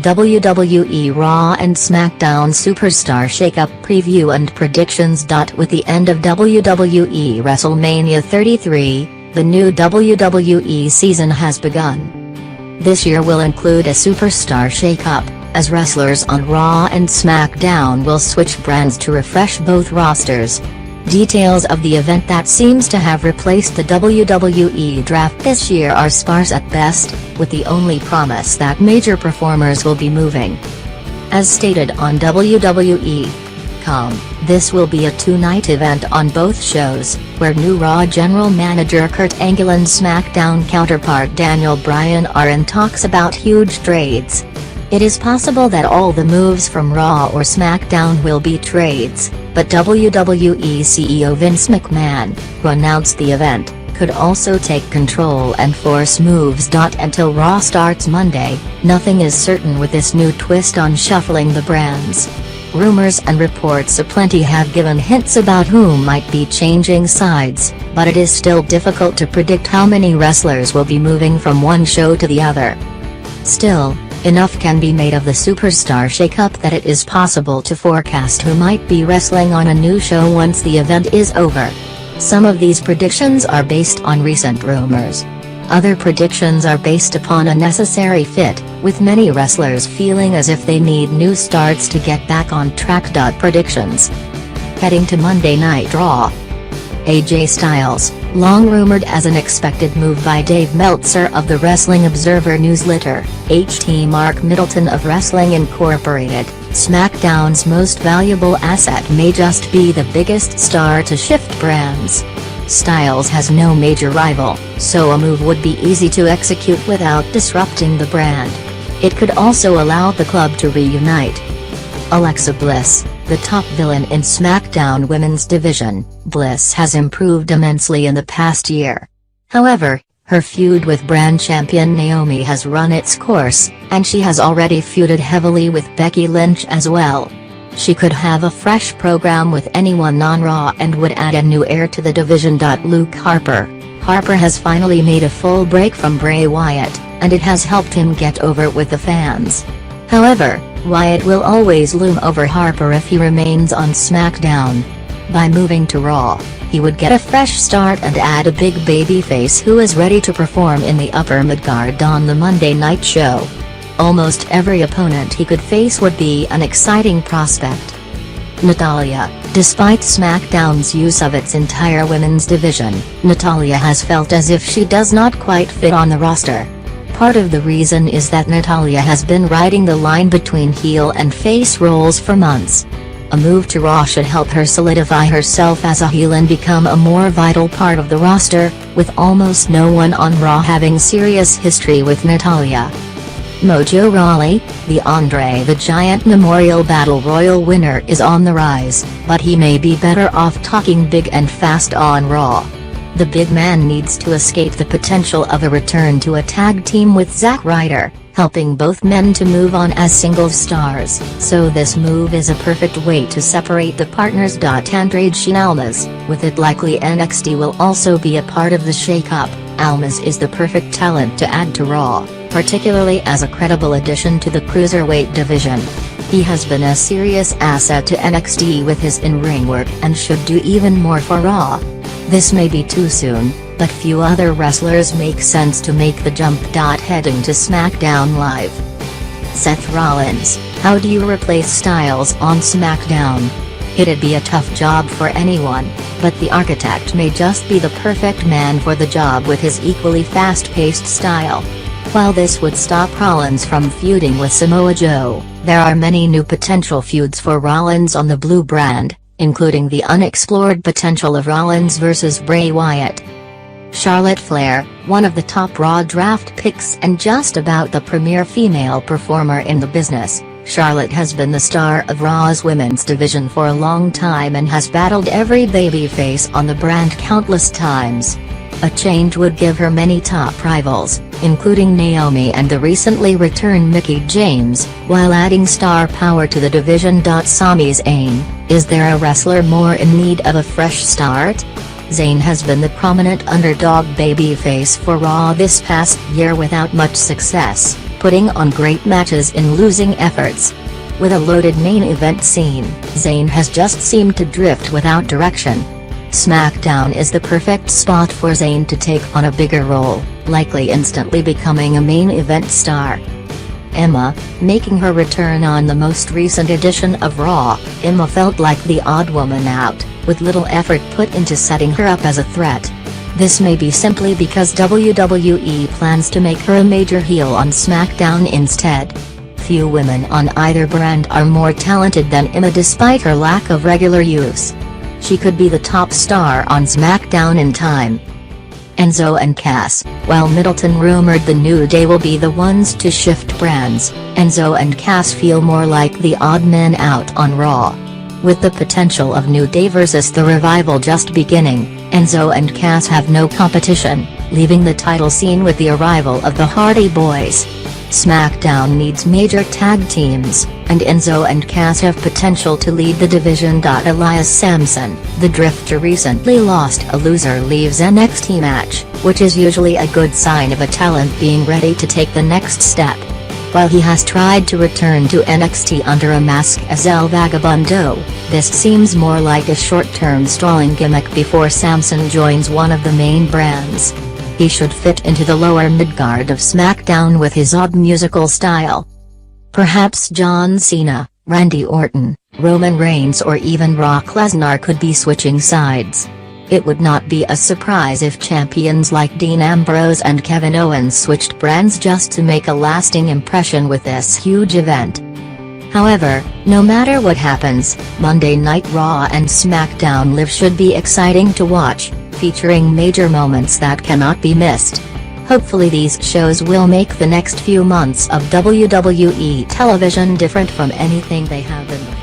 WWE Raw and SmackDown Superstar Shakeup Preview and Predictions. With the end of WWE WrestleMania 33, the new WWE season has begun. This year will include a Superstar Shakeup, as wrestlers on Raw and SmackDown will switch brands to refresh both rosters. Details of the event that seems to have replaced the WWE Draft this year are sparse at best, with the only promise that major performers will be moving. As stated on WWE.com, this will be a two-night event on both shows, where new Raw General Manager Kurt Angle and SmackDown counterpart Daniel Bryan are in talks about huge trades. It is possible that all the moves from Raw or SmackDown will be trades, but WWE CEO Vince McMahon, who announced the event, could also take control and force moves. Until Raw starts Monday, nothing is certain with this new twist on shuffling the brands. Rumors and reports aplenty have given hints about who might be changing sides, but it is still difficult to predict how many wrestlers will be moving from one show to the other. Still, enough can be made of the Superstar Shakeup that it is possible to forecast who might be wrestling on a new show once the event is over. Some of these predictions are based on recent rumors. Other predictions are based upon a necessary fit, with many wrestlers feeling as if they need new starts to get back on track. Predictions. Heading to Monday Night Raw. AJ Styles, long rumored as an expected move by Dave Meltzer of the Wrestling Observer newsletter, HT Mark Middleton of Wrestling Incorporated, SmackDown's most valuable asset may just be the biggest star to shift brands. Styles has no major rival, so a move would be easy to execute without disrupting the brand. It could also allow the club to reunite. Alexa Bliss, the top villain in SmackDown Women's Division, Bliss has improved immensely in the past year. However, her feud with brand champion Naomi has run its course, and she has already feuded heavily with Becky Lynch as well. She could have a fresh program with anyone on Raw and would add a new heir to the division. Luke Harper. Harper has finally made a full break from Bray Wyatt, and it has helped him get over with the fans. However, Wyatt will always loom over Harper if he remains on SmackDown. By moving to Raw, he would get a fresh start and add a big babyface who is ready to perform in the upper midcard on the Monday night show. Almost every opponent he could face would be an exciting prospect. Natalya. Despite SmackDown's use of its entire women's division, Natalya has felt as if she does not quite fit on the roster. Part of the reason is that Natalya has been riding the line between heel and face roles for months. A move to Raw should help her solidify herself as a heel and become a more vital part of the roster, with almost no one on Raw having serious history with Natalya. Mojo Rawley, the Andre the Giant Memorial Battle Royal winner, is on the rise, but he may be better off talking big and fast on Raw. The big man needs to escape the potential of a return to a tag team with Zack Ryder, helping both men to move on as singles stars, so this move is a perfect way to separate the partners. Andrade Cien Almas, with it likely NXT will also be a part of the shakeup. Almas is the perfect talent to add to Raw, particularly as a credible addition to the cruiserweight division. He has been a serious asset to NXT with his in-ring work and should do even more for Raw. This may be too soon, but few other wrestlers make sense to make the jump. Heading to SmackDown Live. Seth Rollins, how do you replace Styles on SmackDown? It'd be a tough job for anyone, but the architect may just be the perfect man for the job with his equally fast-paced style. While this would stop Rollins from feuding with Samoa Joe, there are many new potential feuds for Rollins on the Blue brand, including the unexplored potential of Rollins vs Bray Wyatt. Charlotte Flair, one of the top Raw draft picks and just about the premier female performer in the business, Charlotte has been the star of Raw's women's division for a long time and has battled every babyface on the brand countless times. A change would give her many top rivals, including Naomi and the recently returned Mickie James, while adding star power to the division. Sami Zayn, is there a wrestler more in need of a fresh start? Zayn has been the prominent underdog babyface for Raw this past year without much success. putting on great matches in losing efforts. With a loaded main event scene, Zayn has just seemed to drift without direction. Smackdown is the perfect spot for Zayn to take on a bigger role, likely instantly becoming a main event star. Emma, making her return on the most recent edition of Raw, Emma felt like the odd woman out, with little effort put into setting her up as a threat. This may be simply because WWE plans to make her a major heel on SmackDown instead. Few women on either brand are more talented than Emma despite her lack of regular use. She could be the top star on SmackDown in time. Enzo and Cass, while Middleton rumored the New Day will be the ones to shift brands, Enzo and Cass feel more like the odd men out on Raw. With the potential of New Day vs The Revival just beginning, Enzo and Cass have no competition, leaving the title scene with the arrival of the Hardy Boys. SmackDown needs major tag teams, and Enzo and Cass have potential to lead the division. Elias Samson, the Drifter, recently lost a loser leaves NXT match, which is usually a good sign of a talent being ready to take the next step. While he has tried to return to NXT under a mask as El Vagabundo, this seems more like a short-term stalling gimmick before Samson joins one of the main brands. He should fit into the lower midcard of SmackDown with his odd musical style. Perhaps John Cena, Randy Orton, Roman Reigns or even Brock Lesnar could be switching sides. It would not be a surprise if champions like Dean Ambrose and Kevin Owens switched brands just to make a lasting impression with this huge event. However, no matter what happens, Monday Night Raw and SmackDown Live should be exciting to watch, featuring major moments that cannot be missed. Hopefully these shows will make the next few months of WWE television different from anything they have been before.